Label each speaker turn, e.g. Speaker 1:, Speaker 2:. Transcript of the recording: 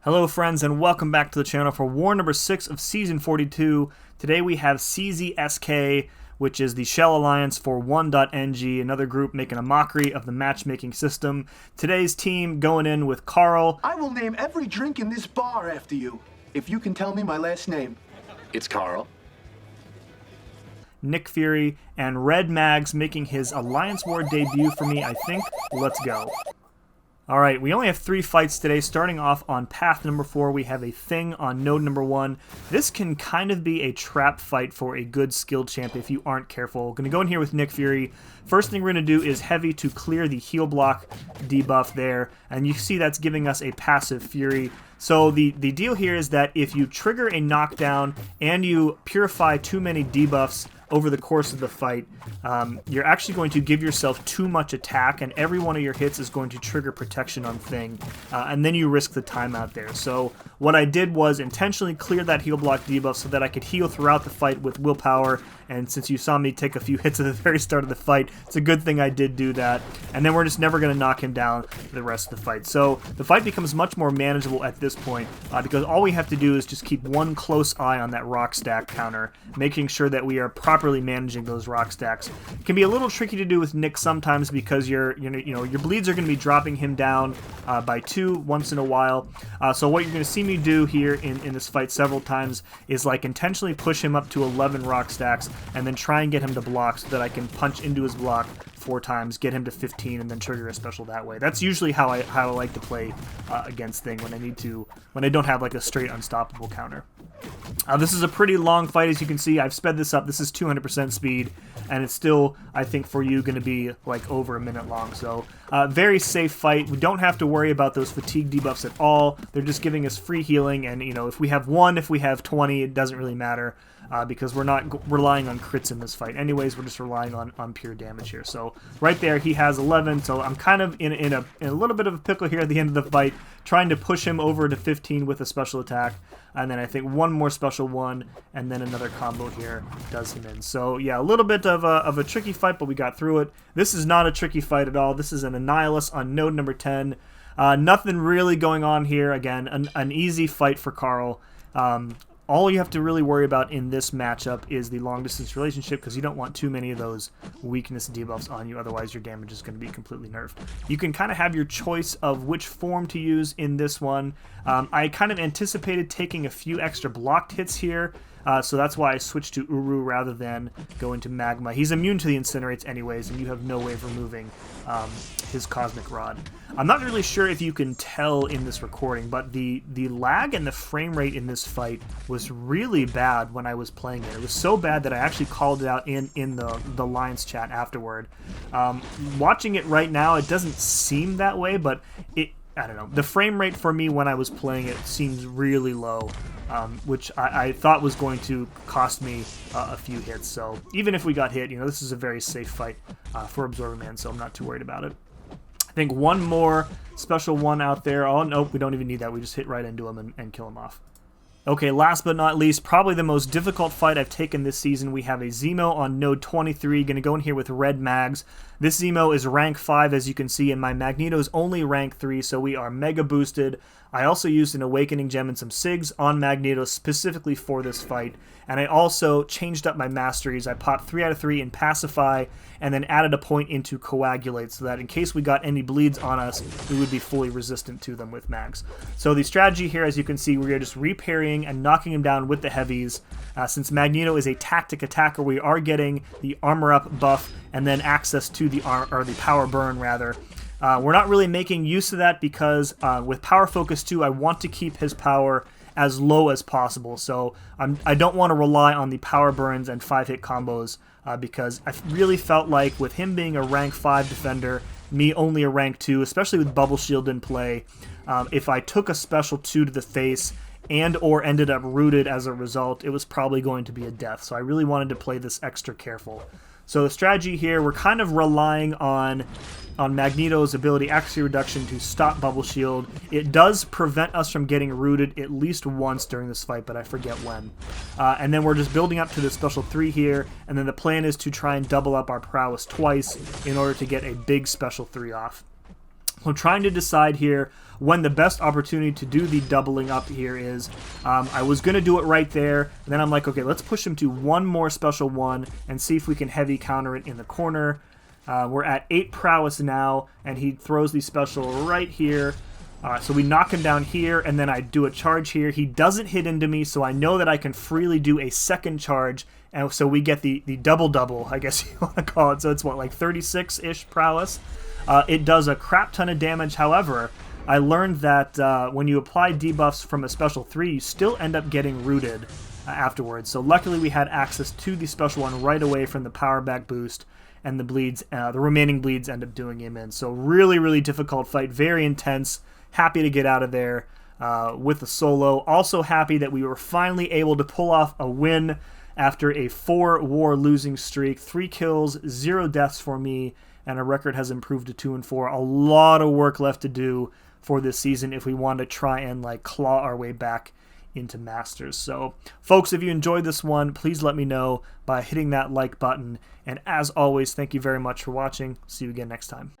Speaker 1: Hello friends and welcome back to the channel for war number 6 of season 42. Today we have CZSK, which is the Shell Alliance for 1.ng, another group making a mockery of the matchmaking system. Today's team going in with Carl.
Speaker 2: I will name every drink in this bar after you, if you can tell me my last name.
Speaker 3: It's Carl.
Speaker 1: Nick Fury, and Red Mags making his Alliance War debut for me, I think. Let's go. Alright, we only have 3 fights today. Starting off on path number 4, we have a Thing on node number 1. This can kind of be a trap fight for a good skilled champ if you aren't careful. We're going to go in here with Nick Fury. First thing we're going to do is heavy to clear the heal block debuff there, and you see that's giving us a passive Fury. So the deal here is that if you trigger a knockdown and you purify too many debuffs over the course of the fight, you're actually going to give yourself too much attack, and every one of your hits is going to trigger protection on Thing, and then you risk the timeout there. So what I did was intentionally clear that heal block debuff so that I could heal throughout the fight with willpower, and since you saw me take a few hits at the very start of the fight, it's a good thing I did do that, and then we're just never going to knock him down the rest of the fight. So the fight becomes much more manageable at this point, because all we have to do is just keep one close eye on that rock stack counter, making sure that we are properly managing those rock stacks. It can be a little tricky to do with Nick sometimes because your bleeds are going to be dropping him down by 2 once in a while. So what you're going to see me do here in this fight several times is like intentionally push him up to 11 rock stacks and then try and get him to block so that I can punch into his block 4 times, get him to 15, and then trigger a special that way. That's usually how I like to play against Thing when I don't have like a straight unstoppable counter. This is a pretty long fight, as you can see. I've sped this up. This is 200% speed, and it's still, I think, for you, going to be like over a minute long. So, very safe fight. We don't have to worry about those fatigue debuffs at all. They're just giving us free healing, and if we have 1, if we have 20, it doesn't really matter. Because we're not relying on crits in this fight. Anyways, we're just relying on pure damage here. So right there, he has 11. So I'm kind of in a little bit of a pickle here at the end of the fight, trying to push him over to 15 with a special attack. And then I think one more special one, and then another combo here does him in. So yeah, a little bit of a tricky fight, but we got through it. This is not a tricky fight at all. This is an ANNIHILUS on node number 10. Nothing really going on here. Again, an easy fight for Carl. All you have to really worry about in this matchup is the long-distance relationship, because you don't want too many of those weakness debuffs on you, otherwise your damage is going to be completely nerfed. You can kind of have your choice of which form to use in this one. I kind of anticipated taking a few extra blocked hits here, so that's why I switched to Uru rather than going to Magma. He's immune to the incinerates anyways, and you have no way of removing his Cosmic Rod. I'm not really sure if you can tell in this recording, but the lag and the frame rate in this fight was really bad when I was playing it. It was so bad that I actually called it out in the Lions chat afterward. Watching it right now, it doesn't seem that way, but I don't know. The frame rate for me when I was playing it seems really low, which I thought was going to cost me a few hits. So even if we got hit, this is a very safe fight for Absorber Man, so I'm not too worried about it. I think one more special one out there. Oh, nope, we don't even need that. We just hit right into him and kill him off. Okay, last but not least, probably the most difficult fight I've taken this season. We have a Zemo on node 23. Going to go in here with Red Mags. This Zemo is rank 5, as you can see, and my Magneto is only rank 3, so we are mega boosted. I also used an Awakening Gem and some SIGs on Magneto specifically for this fight, and I also changed up my masteries. I popped 3 out of 3 in Pacify, and then added a point into Coagulate, so that in case we got any bleeds on us, we would be fully resistant to them with Mags. So the strategy here, as you can see, we are just reparrying and knocking him down with the heavies. Since Magneto is a tactic attacker, we are getting the armor up buff, and then access to the power burn rather. We're not really making use of that because with Power Focus 2, I want to keep his power as low as possible. So I don't want to rely on the power burns and 5-hit combos because I really felt like with him being a rank 5 defender, me only a rank 2, especially with Bubble Shield in play, if I took a special 2 to the face and or ended up rooted as a result, it was probably going to be a death. So I really wanted to play this extra careful. So the strategy here, we're kind of relying on Magneto's ability accuracy reduction to stop Bubble Shield. It does prevent us from getting rooted at least once during this fight, but I forget when. And then we're just building up to the special 3 here, and then the plan is to try and double up our prowess twice in order to get a big special 3 off. I'm trying to decide here when the best opportunity to do the doubling up here is. I was going to do it right there, and then I'm like, okay, let's push him to one more special one and see if we can heavy counter it in the corner. We're at 8 prowess now, and he throws the special right here. So we knock him down here, and then I do a charge here. He doesn't hit into me, so I know that I can freely do a second charge, and so we get the double-double, I guess you want to call it. So it's, what, like 36-ish prowess? It does a crap ton of damage. However, I learned that when you apply debuffs from a special 3, you still end up getting rooted afterwards. So luckily we had access to the special one right away from the power back boost, and the bleeds, the remaining bleeds end up doing him in. So really, really difficult fight, very intense. Happy to get out of there with a solo. Also happy that we were finally able to pull off a win after a 4-war losing streak. 3 kills, 0 deaths for me, and our record has improved to 2-4. A lot of work left to do for this season if we want to try and like claw our way back into Masters. So, folks, if you enjoyed this one, please let me know by hitting that like button. And as always, thank you very much for watching. See you again next time.